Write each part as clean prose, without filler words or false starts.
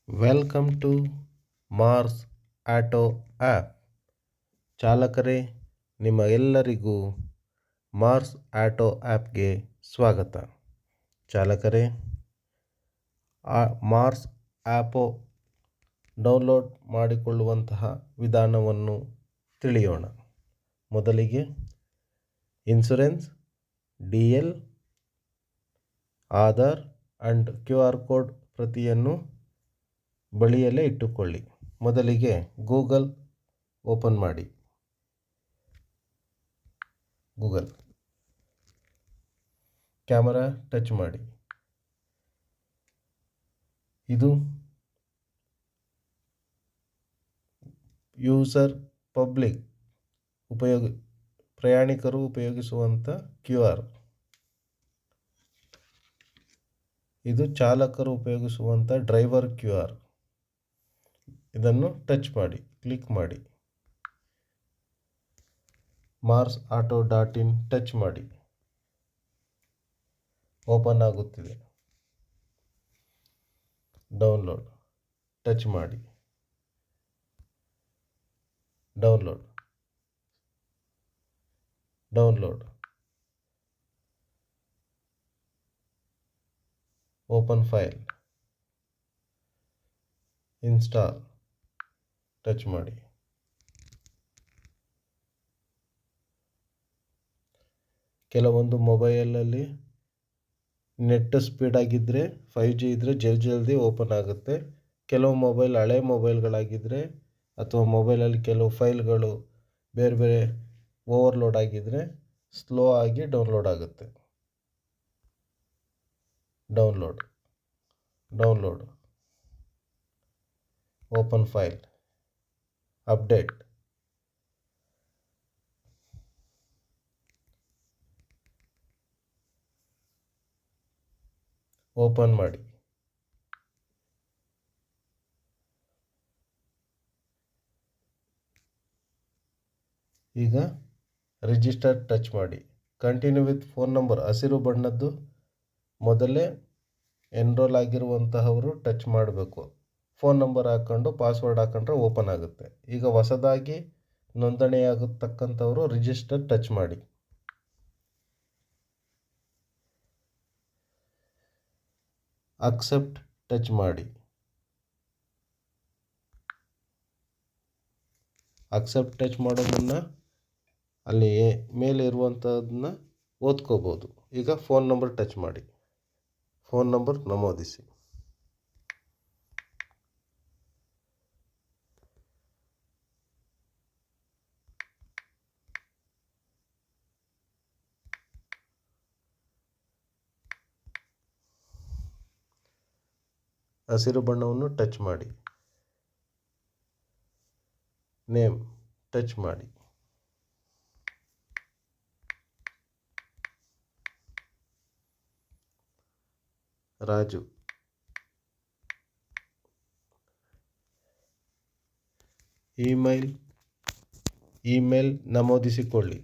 Welcome to Mars auto app. ಚಾಲಕರೇ, ನಿಮ್ಮ ಎಲ್ಲರಿಗೂ ಮಾರ್ಸ್ ಆಟೋ ಆ್ಯಪ್ಗೆ ಸ್ವಾಗತ. ಚಾಲಕರೇ, ಮಾರ್ಸ್ ಆ್ಯಪೋ ಡೌನ್ಲೋಡ್ ಮಾಡಿಕೊಳ್ಳುವಂತಹ ವಿಧಾನವನ್ನು ತಿಳಿಯೋಣ. ಮೊದಲಿಗೆ insurance, DL, Aadhaar and QR code ಪ್ರತಿಯನ್ನು ಬಳಿಯಲ್ಲೇ ಇಟ್ಟುಕೊಳ್ಳಿ. ಮೊದಲಿಗೆ ಗೂಗಲ್ ಓಪನ್ ಮಾಡಿ. ಗೂಗಲ್ ಕ್ಯಾಮರಾ ಟಚ್ ಮಾಡಿ. ಇದು ಯೂಸರ್ ಪಬ್ಲಿಕ್ ಪ್ರಯಾಣಿಕರು ಉಪಯೋಗಿಸುವಂಥ QR. ಇದು ಚಾಲಕರು ಉಪಯೋಗಿಸುವಂಥ ಡ್ರೈವರ್ QR. ಇದನ್ನು ಟಚ್ ಮಾಡಿ, ಕ್ಲಿಕ್ ಮಾಡಿ. ಮಾರ್ಸ್ ಆಟೋ .in ಟಚ್ ಮಾಡಿ. ಓಪನ್ ಆಗುತ್ತಿದೆ. ಡೌನ್ಲೋಡ್ ಟಚ್ ಮಾಡಿ. Download open file, install touch ಮಾಡಿ. ಕೆಲವೊಂದು ಮೊಬೈಲಲ್ಲಿ ನೆಟ್ ಸ್ಪೀಡ್ ಆಗಿದ್ದರೆ 5G ಇದ್ದರೆ ಜಲ್ದಿ ಓಪನ್ ಆಗುತ್ತೆ. ಕೆಲವು ಮೊಬೈಲ್ ಹಳೆ ಮೊಬೈಲ್ಗಳಾಗಿದ್ದರೆ ಅಥವಾ ಮೊಬೈಲಲ್ಲಿ ಕೆಲವು ಫೈಲ್ಗಳು ಬೇರೆ ಬೇರೆ ಓವರ್ಲೋಡ್ ಆಗಿದ್ದರೆ ಸ್ಲೋ ಆಗಿ ಡೌನ್ಲೋಡ್ ಆಗುತ್ತೆ. Download open file, update. Open ಮಾಡಿ. ಈಗ ರಿಜಿಸ್ಟರ್ ಟಚ್ ಮಾಡಿ. ಕಂಟಿನ್ಯೂ ವಿತ್ ಫೋನ್ ನಂಬರ್ ಹಸಿರು ಬಣ್ಣದ್ದು ಮೊದಲೇ ಎನ್ರೋಲ್ ಆಗಿರುವಂತಹವರು ಟಚ್ ಮಾಡಬೇಕು. ಫೋನ್ ನಂಬರ್ ಹಾಕ್ಕೊಂಡು ಪಾಸ್ವರ್ಡ್ ಹಾಕೊಂಡ್ರೆ ಓಪನ್ ಆಗುತ್ತೆ. ಈಗ ಹೊಸದಾಗಿ ನೋಂದಣಿಯಾಗತಕ್ಕಂಥವರು ರಿಜಿಸ್ಟರ್ ಟಚ್ ಮಾಡಿ. ಅಕ್ಸೆಪ್ಟ್ ಟಚ್ ಮಾಡಿ. ಅಕ್ಸೆಪ್ಟ್ ಟಚ್ ಮಾಡೋ ಮುನ್ನ ಅಲ್ಲಿ ಮೇಲೆ ಇರುವಂಥದ್ದನ್ನ ಓದ್ಕೋಬೋದು. ಈಗ ಫೋನ್ ನಂಬರ್ ಟಚ್ ಮಾಡಿ. ಫೋನ್ ನಂಬರ್ ನಮೂದಿಸಿ. ಹಸಿರು ಬಣ್ಣವನ್ನು ಟಚ್ ಮಾಡಿ. ನೇಮ್ ಟಚ್ ಮಾಡಿ. ರಾಜು. ಇಮೇಲ್ ನಮೂದಿಸಿಕೊಳ್ಳಿ.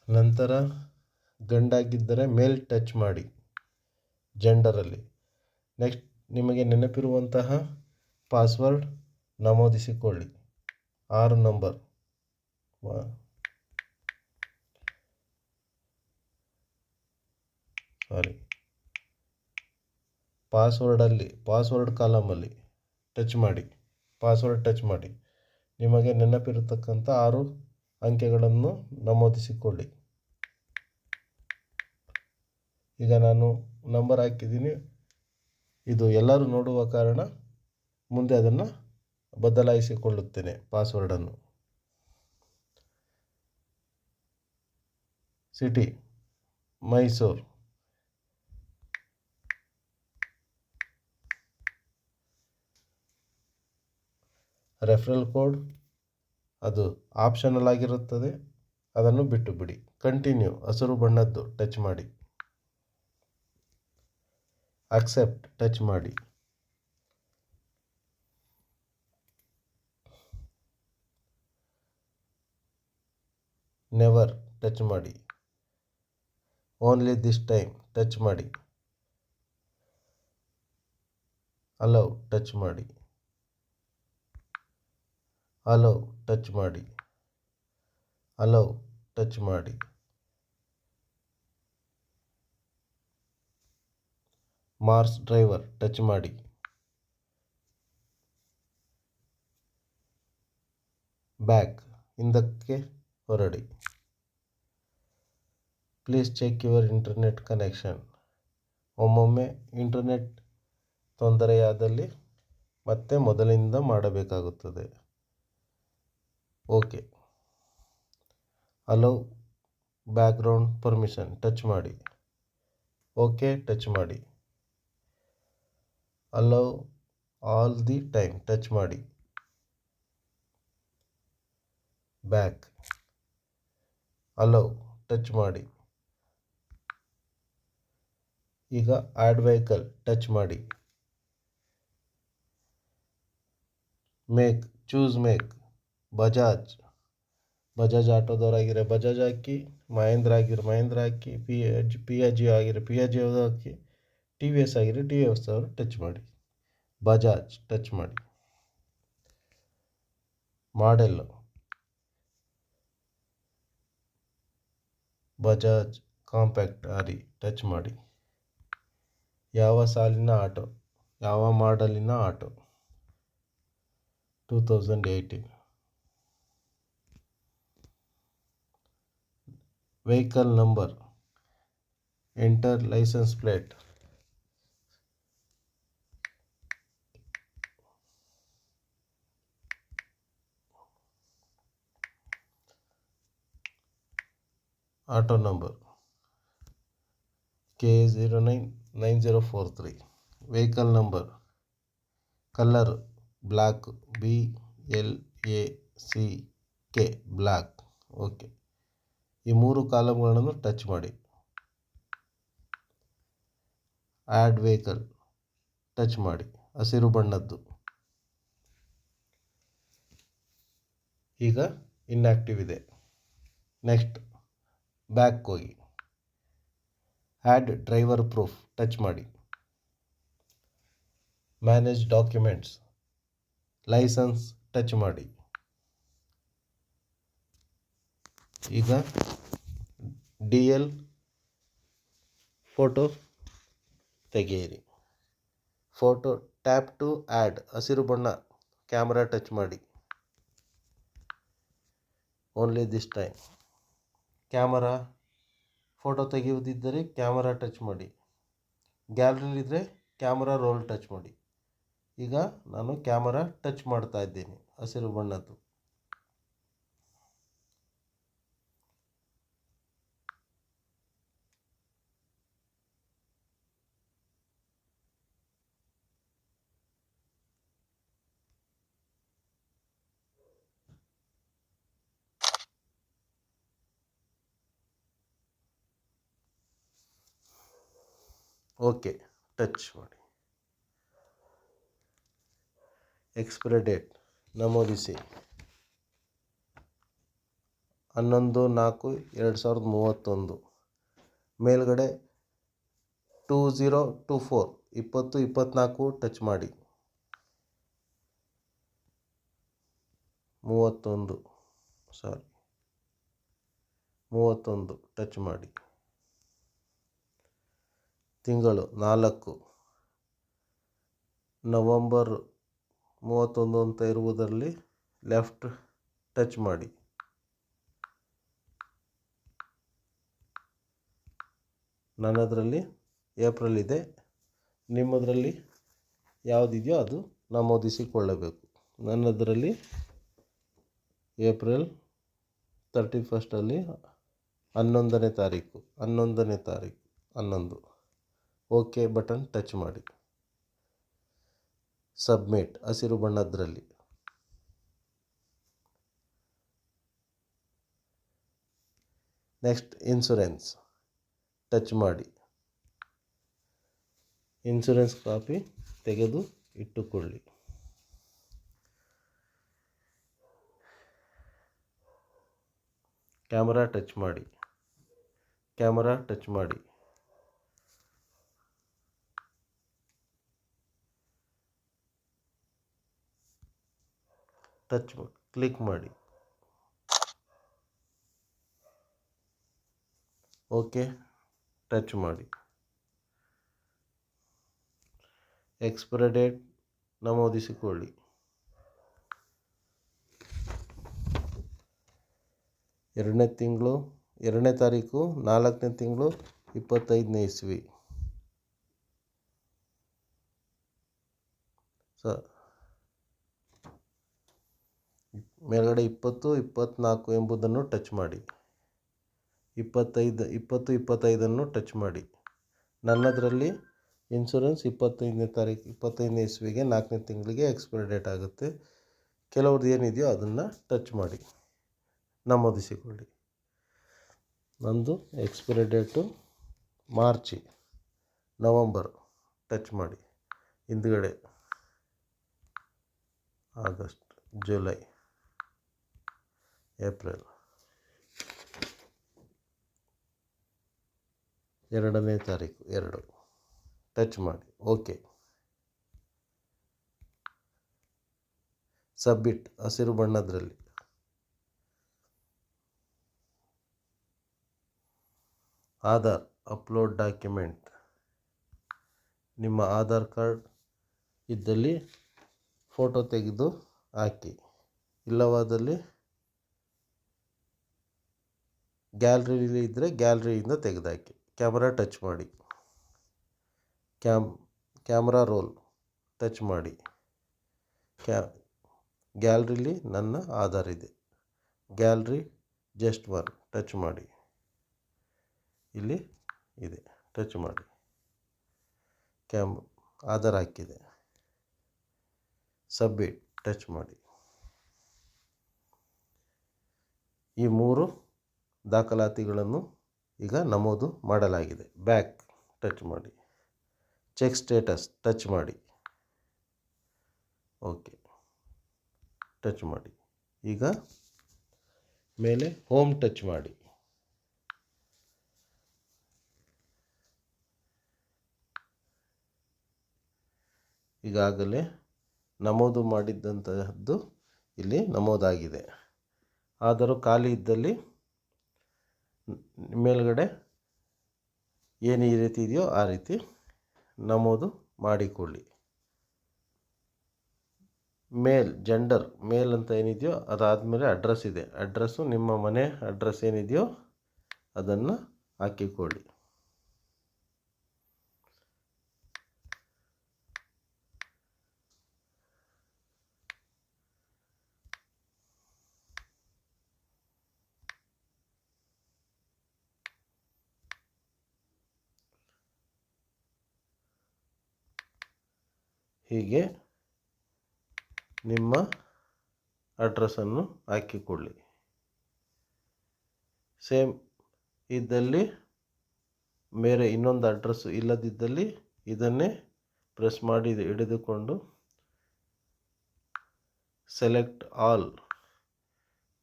ನಂತರ ಗಂಡಾಗಿದ್ದರೆ ಮೇಲ್ ಟಚ್ ಮಾಡಿ ಜೆಂಡರಲ್ಲಿ. ನೆಕ್ಸ್ಟ್ ನಿಮಗೆ ನೆನಪಿರುವಂತಹ ಪಾಸ್ವರ್ಡ್ ನಮೂದಿಸಿಕೊಳ್ಳಿ. 6 ನಂಬರ್. ಪಾಸ್ವರ್ಡ್ ಕಾಲಮಲ್ಲಿ ಟಚ್ ಮಾಡಿ. ಪಾಸ್ವರ್ಡ್ ಟಚ್ ಮಾಡಿ. ನಿಮಗೆ ನೆನಪಿರತಕ್ಕಂಥ 6 ಅಂಕೆಗಳನ್ನು ನಮೂದಿಸಿಕೊಳ್ಳಿ. ಈಗ ನಾನು ನಂಬರ್ ಹಾಕಿದ್ದೀನಿ. ಇದು ಎಲ್ಲರೂ ನೋಡುವ ಕಾರಣ ಮುಂದೆ ಅದನ್ನು ಬದಲಾಯಿಸಿಕೊಳ್ಳುತ್ತೇನೆ ಪಾಸ್ವರ್ಡನ್ನು. ಸಿಟಿ ಮೈಸೂರು. ರೆಫರಲ್ ಕೋಡ್ ಅದು ಆಪ್ಷನಲ್ ಆಗಿರುತ್ತದೆ. ಅದನ್ನು ಬಿಟ್ಟು ಬಿಡಿ. ಕಂಟಿನ್ಯೂ ಹಸಿರು ಬಣ್ಣದ್ದು ಟಚ್ ಮಾಡಿ. ಅಕ್ಸೆಪ್ಟ್ ಟಚ್ ಮಾಡಿ. ನೆವರ್ ಟಚ್ ಮಾಡಿ. ಓನ್ಲಿ ದಿಸ್ ಟೈಮ್ ಟಚ್ ಮಾಡಿ. ಅಲೌ ಟಚ್ ಮಾಡಿ. ಅಲೌ ಟಚ್ ಮಾಡಿ. ಅಲೌ ಟಚ್ ಮಾಡಿ. ಮಾರ್ಸ್ ಡ್ರೈವರ್ ಟಚ್ ಮಾಡಿ. ಬ್ಯಾಕ್ ಹಿಂದಕ್ಕೆ ಹೊರಡಿ. Please check your internet connection. ಒಮ್ಮೊಮ್ಮೆ ಇಂಟರ್ನೆಟ್ ತೊಂದರೆಯಾದಲ್ಲಿ ಮತ್ತೆ ಮೊದಲಿನಿಂದ ಮಾಡಬೇಕಾಗುತ್ತದೆ. Okay. Allow background permission touch ಮಾಡಿ. ಓಕೆ ಟಚ್ ಮಾಡಿ. Allow all the time touch ಮಾಡಿ. ಬ್ಯಾಕ್. ಅಲೌ ಟಚ್ ಮಾಡಿ. ಈಗ ಆ್ಯಡ್ ವೆಹಿಕಲ್ ಟಚ್ ಮಾಡಿ. Make choose make. ಬಜಾಜ್ ಆಟೋದವರಾಗಿರೋ ಬಜಾಜ್ ಹಾಕಿ, ಮಹೇಂದ್ರ ಆಗಿರೋ ಮಹೇಂದ್ರ ಹಾಕಿ, ಪಿಯಾಜಿಯೋ ಆಗಿರೋ ಪಿಯಾಜಿಯೋ ಹಾಕಿ, ಟಿ ವಿ ಎಸ್ ಆಗಿರೋ ಟಿ ವಿ ಎಸ್ ಅವರು ಟಚ್ ಮಾಡಿ. ಬಜಾಜ್ ಟಚ್ ಮಾಡಿ. ಮಾಡೆಲ್ಲು ಬಜಾಜ್ ಕಾಂಪ್ಯಾಕ್ಟ್ ಆರಿ ಟಚ್ ಮಾಡಿ. ಯಾವ ಸಾಲಿನ ಆಟೋ, ಯಾವ ಮಾಡೆಲಿನ auto? 2018. Vehicle number, enter license plate. Auto number K099043. Vehicle number, colour black BLACK black. Okay. ಈ 3 ಕಾಲಮ್ಗಳನ್ನು ಟಚ್ ಮಾಡಿ. ಆ್ಯಡ್ ವೆಹಿಕಲ್ ಟಚ್ ಮಾಡಿ. ಹಸಿರು ಬಣ್ಣದ್ದು. ಈಗ ಇನ್ಆ್ಯಕ್ಟಿವ್ ಇದೆ. ನೆಕ್ಸ್ಟ್ ಬ್ಯಾಕ್ ಹೋಗಿ. ಆ್ಯಡ್ ಡ್ರೈವರ್ ಪ್ರೂಫ್ ಟಚ್ ಮಾಡಿ. ಮ್ಯಾನೇಜ್ ಡಾಕ್ಯುಮೆಂಟ್ಸ್, ಲೈಸೆನ್ಸ್ ಟಚ್ ಮಾಡಿ. ಈಗ DL ಫೋಟೋ ತೆಗೆಯಿರಿ. ಫೋಟೋ ಟ್ಯಾಪ್ ಟು ಆ್ಯಡ್ ಹಸಿರು ಬಣ್ಣ ಕ್ಯಾಮ್ರಾ ಟಚ್ ಮಾಡಿ. Only this time. Camera photo ತೆಗೆಯುವುದಿದ್ದರೆ ಕ್ಯಾಮರಾ ಟಚ್ ಮಾಡಿ. ಗ್ಯಾಲರಿಲಿದ್ದರೆ ಕ್ಯಾಮರಾ ರೋಲ್ ಟಚ್ ಮಾಡಿ. ಈಗ ನಾನು ಕ್ಯಾಮರಾ ಟಚ್ ಮಾಡ್ತಾ ಇದ್ದೇನೆ ಹಸಿರು ಬಣ್ಣದ್ದು. ಓಕೆ ಟಚ್ ಮಾಡಿ. ಎಕ್ಸ್ಪೈರಿ ಡೇಟ್ ನಮೂದಿಸಿ. 11/4/2031. ಮೇಲ್ಗಡೆ 2024 2024 ಟಚ್ ಮಾಡಿ. 31 ಟಚ್ ಮಾಡಿ. ತಿಂಗಳು 4 ನವಂಬರ್ 31 ಅಂತ ಇರುವುದರಲ್ಲಿ ಲೆಫ್ಟ್ ಟಚ್ ಮಾಡಿ. ನನ್ನದರಲ್ಲಿ ಏಪ್ರಿಲ್ ಇದೆ. ನಿಮ್ಮದರಲ್ಲಿ ಯಾವುದಿದೆಯೋ ಅದು ನಮೂದಿಸಿಕೊಳ್ಳಬೇಕು. ನನ್ನದರಲ್ಲಿ ಏಪ್ರಿಲ್ 31 11ನೇ ತಾರೀಕು 11. ಓಕೆ ಬಟನ್ ಟಚ್ ಮಾಡಿ. ಸಬ್ಮಿಟ್ ಹಸಿರು ಬಣ್ಣದ್ರಲ್ಲಿ. ನೆಕ್ಸ್ಟ್ ಇನ್ಶೂರೆನ್ಸ್ ಟಚ್ ಮಾಡಿ. ಇನ್ಶೂರೆನ್ಸ್ ಕಾಪಿ ತೆಗೆದು ಇಟ್ಟುಕೊಳ್ಳಿ. ಕ್ಯಾಮರಾ ಟಚ್ ಮಾಡಿ. ಕ್ಯಾಮರಾ ಟಚ್ ಮಾಡಿ. ಕ್ಲಿಕ್ ಮಾಡಿ. ಓಕೆ ಟಚ್ ಮಾಡಿ. ಎಕ್ಸ್ಪೈರಿ ಡೇಟ್ ನಮೂದಿಸಿಕೊಳ್ಳಿ. ಎರಡನೇ ತಾರೀಕು 4ನೇ ತಿಂಗಳು 25ನೇ ಇಸ್ವಿ. ಮೇಲ್ಗಡೆ 20, 24 ಎಂಬುದನ್ನು ಟಚ್ ಮಾಡಿ. 25 ಟಚ್ ಮಾಡಿ. ನನ್ನದರಲ್ಲಿ ಇನ್ಶೂರೆನ್ಸ್ 25ನೇ ಇಸ್ವಿಗೆ 4ನೇ ತಿಂಗಳಿಗೆ ಎಕ್ಸ್ಪೈರಿ ಡೇಟ್ ಆಗುತ್ತೆ. ಕೆಲವ್ರದ್ದು ಏನಿದೆಯೋ ಅದನ್ನು ಟಚ್ ಮಾಡಿ ನಮೂದಿಸಿಕೊಳ್ಳಿ. ನಂದು expiry date March, November touch ಮಾಡಿ. ಹಿಂದ್ಗಡೆ ಆಗಸ್ಟ್, ಜುಲೈ, ಏಪ್ರಿಲ್. 2ನೇ ತಾರೀಕು 2 ಟಚ್ ಮಾಡಿ. ಓಕೆ ಸಬ್ಮಿಟ್ ಹಸಿರು ಬಣ್ಣದ್ರಲ್ಲಿ. Aadhaar upload document. ನಿಮ್ಮ ಆಧಾರ್ ಕಾರ್ಡ್ ಇದ್ದಲ್ಲಿ ಫೋಟೋ ತೆಗೆದು ಹಾಕಿ. ಇಲ್ಲವಾದಲ್ಲಿ ಗ್ಯಾಲರಿಲಿ ಇದ್ದರೆ ಗ್ಯಾಲರಿಯಿಂದ ತೆಗೆದುಹಾಕಿ. ಕ್ಯಾಮರಾ ಟಚ್ ಮಾಡಿ. ಕ್ಯಾಮ್ರಾ ರೋಲ್ ಟಚ್ ಮಾಡಿ. ಗ್ಯಾಲರಿಲಿ ನನ್ನ ಆಧಾರ್ ಇದೆ. ಗ್ಯಾಲರಿ ಜಸ್ಟ್ 1 ಟಚ್ ಮಾಡಿ. ಇಲ್ಲಿ ಇದೆ ಟಚ್ ಮಾಡಿ. ಆಧಾರ್ ಹಾಕಿದೆ. ಸಬ್ಮಿಟ್ ಟಚ್ ಮಾಡಿ. ಈ 3 ದಾಖಲಾತಿಗಳನ್ನು ಈಗ ನಮೂದು ಮಾಡಲಾಗಿದೆ. ಬ್ಯಾಕ್ ಟಚ್ ಮಾಡಿ. ಚೆಕ್ ಸ್ಟೇಟಸ್ ಟಚ್ ಮಾಡಿ. ಓಕೆ ಟಚ್ ಮಾಡಿ. ಈಗ ಮೇಲೆ ಹೋಮ್ ಟಚ್ ಮಾಡಿ. ಈಗಾಗಲೇ ನಮೂದು ಮಾಡಿದ್ದಂತಹದ್ದು ಇಲ್ಲಿ ನಮೂದಾಗಿದೆ. ಆದರೂ ಖಾಲಿ ಇದ್ದಲ್ಲಿ ಮೇಲ್ಗಡೆ ಏನು ಈ ರೀತಿ ಇದೆಯೋ ಆ ರೀತಿ ನಮೂದು ಮಾಡಿಕೊಳ್ಳಿ. ಜೆಂಡರ್ ಮೇಲ್ ಅಂತ ಏನಿದೆಯೋ ಅದಾದಮೇಲೆ ಅಡ್ರೆಸ್ ಇದೆ. ಅಡ್ರೆಸ್ಸು ನಿಮ್ಮ ಮನೆ ಅಡ್ರೆಸ್ ಏನಿದೆಯೋ ಅದನ್ನು ಹಾಕಿಕೊಳ್ಳಿ. ಹೀಗೆ ನಿಮ್ಮ ಅಡ್ರೆಸ್ಸನ್ನು ಹಾಕಿಕೊಳ್ಳಿ. ಸೇಮ್ ಇದ್ದಲ್ಲಿ ಬೇರೆ ಇನ್ನೊಂದು ಅಡ್ರೆಸ್ ಇಲ್ಲದಿದ್ದಲ್ಲಿ ಇದನ್ನೇ ಪ್ರೆಸ್ ಮಾಡಿ ಹಿಡಿದುಕೊಂಡು ಸೆಲೆಕ್ಟ್ ಆಲ್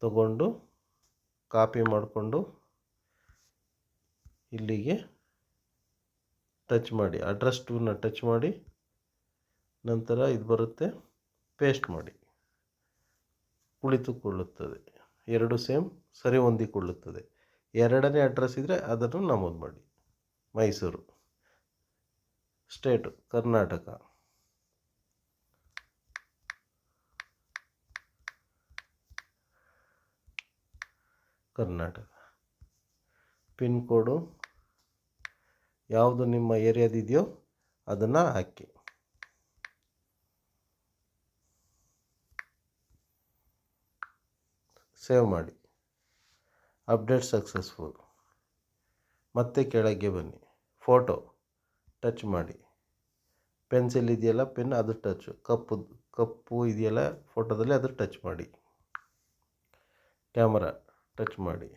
ತಗೊಂಡು ಕಾಪಿ ಮಾಡಿಕೊಂಡು ಇಲ್ಲಿಗೆ ಟಚ್ ಮಾಡಿ. ಅಡ್ರೆಸ್ 2ನ ಟಚ್ ಮಾಡಿ. ನಂತರ ಇದು ಬರುತ್ತೆ, ಪೇಸ್ಟ್ ಮಾಡಿ. ಕುಳಿತುಕೊಳ್ಳುತ್ತದೆ. 2 ಸೇಮ್ ಸರಿ ಹೊಂದಿಕೊಳ್ಳುತ್ತದೆ. 2ನೇ ಅಡ್ರೆಸ್ ಇದ್ದರೆ ಅದನ್ನು ನಮೂದು ಮಾಡಿ. ಮೈಸೂರು, ಸ್ಟೇಟು ಕರ್ನಾಟಕ, ಪಿನ್ ಕೋಡು ಯಾವುದು ನಿಮ್ಮ ಏರಿಯಾದಿದೆಯೋ ಅದನ್ನು ಹಾಕಿ. ಸೇವ್ ಮಾಡಿ. Update successful. ಮತ್ತೆ ಕೆಳಗೆ ಬನ್ನಿ. ಫೋಟೋ ಟಚ್ ಮಾಡಿ. ಪೆನ್ಸಿಲ್ ಇದೆಯಲ್ಲ ಪೆನ್ ಅದು ಟಚ್. ಕಪ್ಪು ಇದೆಯಲ್ಲ ಫೋಟೋದಲ್ಲಿ ಅದು ಟಚ್ ಮಾಡಿ. ಕ್ಯಾಮರಾ ಟಚ್ ಮಾಡಿ.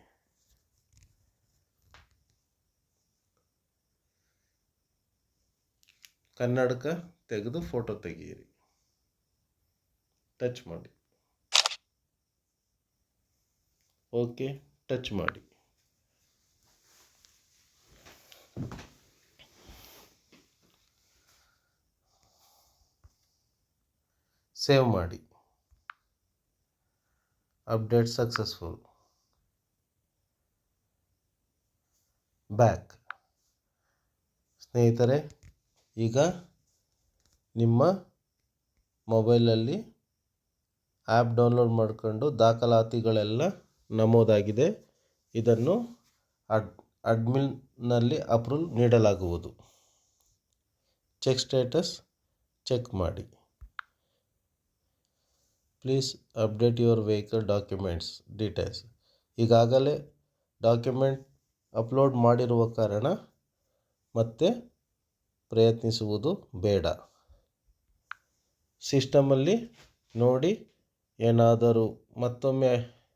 ಕನ್ನಡಕ ತೆಗೆದು ಫೋಟೋ ತೆಗೆಯಿರಿ. ಟಚ್ ಮಾಡಿ. ಓಕೆ, ಟಚ್ ಮಾಡಿ. ಸೇವ್ ಮಾಡಿ. Update successful. ಬ್ಯಾಕ್. ಸ್ನೇಹಿತರೆ, ಈಗ ನಿಮ್ಮ ಮೊಬೈಲಲ್ಲಿ ಆ್ಯಪ್ ಡೌನ್ಲೋಡ್ ಮಾಡಿಕೊಂಡು ದಾಖಲಾತಿಗಳೆಲ್ಲ ನಮೂದಾಗಿದೆ. ಇದನ್ನು ಅಡ್ಮಿನ್ನಲ್ಲಿ ಅಪ್ರೂವಲ್ ನೀಡಲಾಗುವುದು. ಚೆಕ್ ಸ್ಟೇಟಸ್ ಚೆಕ್ ಮಾಡಿ. Please update your vehicle documents details. ಈಗಾಗಲೇ ಡಾಕ್ಯುಮೆಂಟ್ ಅಪ್ಲೋಡ್ ಮಾಡಿರುವ ಕಾರಣ ಮತ್ತೆ ಪ್ರಯತ್ನಿಸುವುದು ಬೇಡ. ಸಿಸ್ಟಮಲ್ಲಿ ನೋಡಿ, ಏನಾದರೂ ಮತ್ತೊಮ್ಮೆ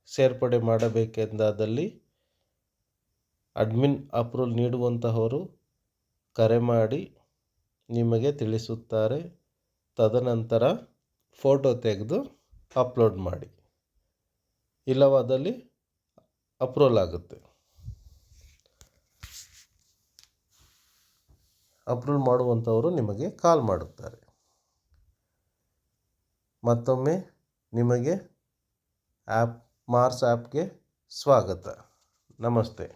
ಸೇರ್ಪಡೆ ಮಾಡಬೇಕೆಂದಾದಲ್ಲಿ ಅಡ್ಮಿನ್ ಅಪ್ರೂವಲ್ ನೀಡುವಂತಹವರು ಕರೆ ಮಾಡಿ ನಿಮಗೆ ತಿಳಿಸುತ್ತಾರೆ. ತದನಂತರ ಫೋಟೋ ತೆಗೆದು ಅಪ್ಲೋಡ್ ಮಾಡಿ. ಇಲ್ಲವಾದಲ್ಲಿ ಅಪ್ರೂವಲ್ ಆಗುತ್ತೆ. ಅಪ್ರೂವಲ್ ಮಾಡುವಂಥವರು ನಿಮಗೆ ಕಾಲ್ ಮಾಡುತ್ತಾರೆ. ಮತ್ತೊಮ್ಮೆ ನಿಮಗೆ ಮಾರ್ಸ್ ಆ್ಯಪ್ಗೆ ಸ್ವಾಗತ. ನಮಸ್ತೆ.